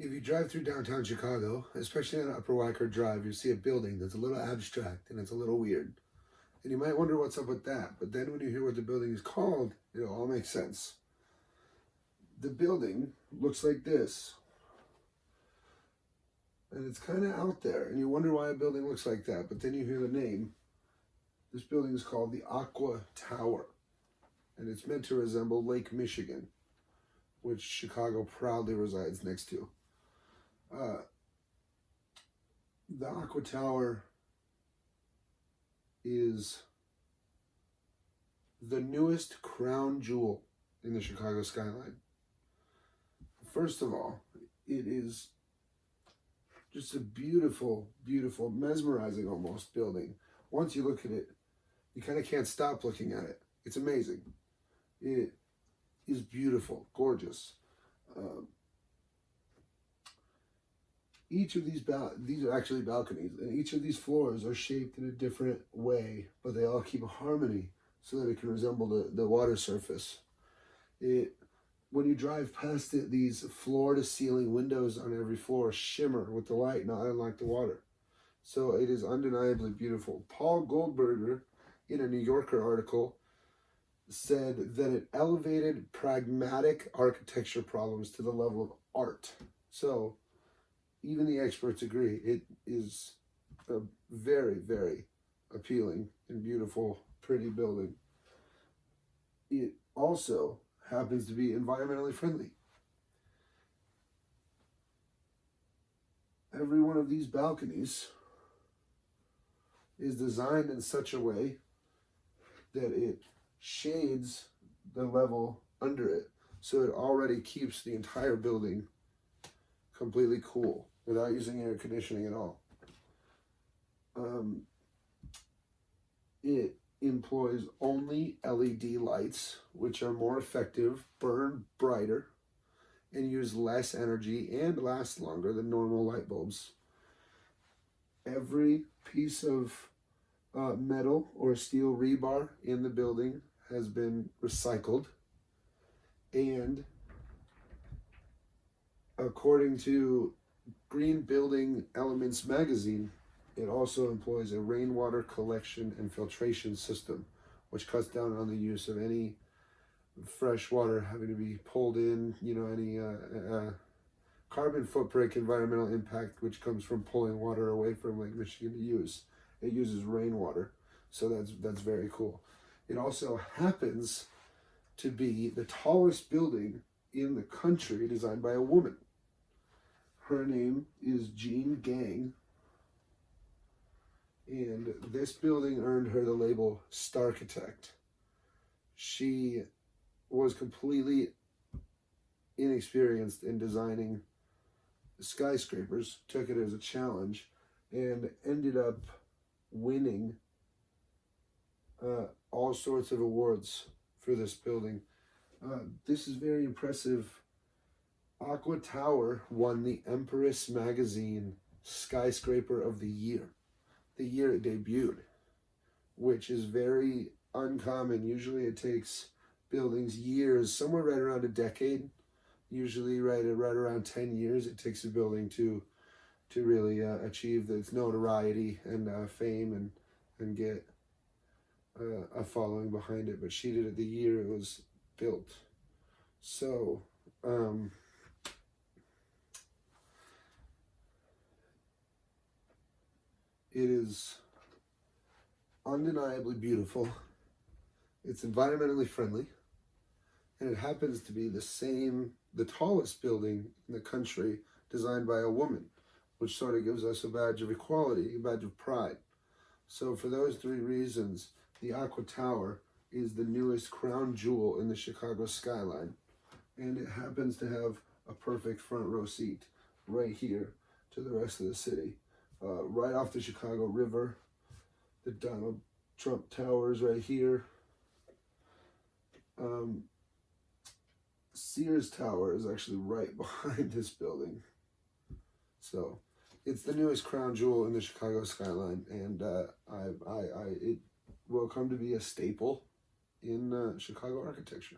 If you drive through downtown Chicago, especially on Upper Wacker Drive, you see a building that's a little abstract and it's a little weird. And you might wonder what's up with that, but then when you hear what the building is called, it'll all make sense. The building looks like this. And it's kind of out there, and you wonder why a building looks like that, but then you hear the name. This building is called the Aqua Tower, and it's meant to resemble Lake Michigan, which Chicago proudly resides next to. The Aqua Tower is the newest crown jewel in the Chicago skyline. First of all, it is just a beautiful, beautiful, mesmerizing almost building. Once you look at it, you kind of can't stop looking at it. It's amazing. It is beautiful, gorgeous. Each of these are actually balconies, and each of these floors are shaped in a different way, but they all keep a harmony so that it can resemble the water surface. When you drive past it, these floor-to-ceiling windows on every floor shimmer with the light, not unlike the water. So it is undeniably beautiful. Paul Goldberger, in a New Yorker article, said that it elevated pragmatic architecture problems to the level of art. So even the experts agree it is a very, very appealing and beautiful, pretty building. It also happens to be environmentally friendly. Every one of these balconies is designed in such a way that it shades the level under it, so it already keeps the entire building completely cool without using air conditioning at all. It employs only LED lights, which are more effective, burn brighter, and use less energy and last longer than normal light bulbs. Every piece of metal or steel rebar in the building has been recycled, and according to Green Building Elements magazine, it also employs a rainwater collection and filtration system, which cuts down on the use of any fresh water having to be pulled in, any carbon footprint, environmental impact, which comes from pulling water away from Lake Michigan to use. It uses rainwater, so that's very cool. It also happens to be the tallest building in the country designed by a woman. Her name is Jean Gang, and this building earned her the label Starchitect. She was completely inexperienced in designing skyscrapers, took it as a challenge, and ended up winning all sorts of awards for this building. This is very impressive. Aqua Tower won the Empress Magazine Skyscraper of the Year, the year it debuted, which is very uncommon. Usually it takes buildings years, somewhere right around a decade, usually right around 10 years it takes a building to really achieve its notoriety and fame and get a following behind it. But she did it the year it was built. So it is undeniably beautiful. It's environmentally friendly, and it happens to be the tallest building in the country designed by a woman, which sort of gives us a badge of equality, a badge of pride. So for those three reasons, the Aqua Tower is the newest crown jewel in the Chicago skyline, and it happens to have a perfect front row seat right here to the rest of the city. Right off the Chicago River, the Donald Trump Towers right here. Sears Tower is actually right behind this building. So it's the newest crown jewel in the Chicago skyline, and it will come to be a staple in Chicago architecture.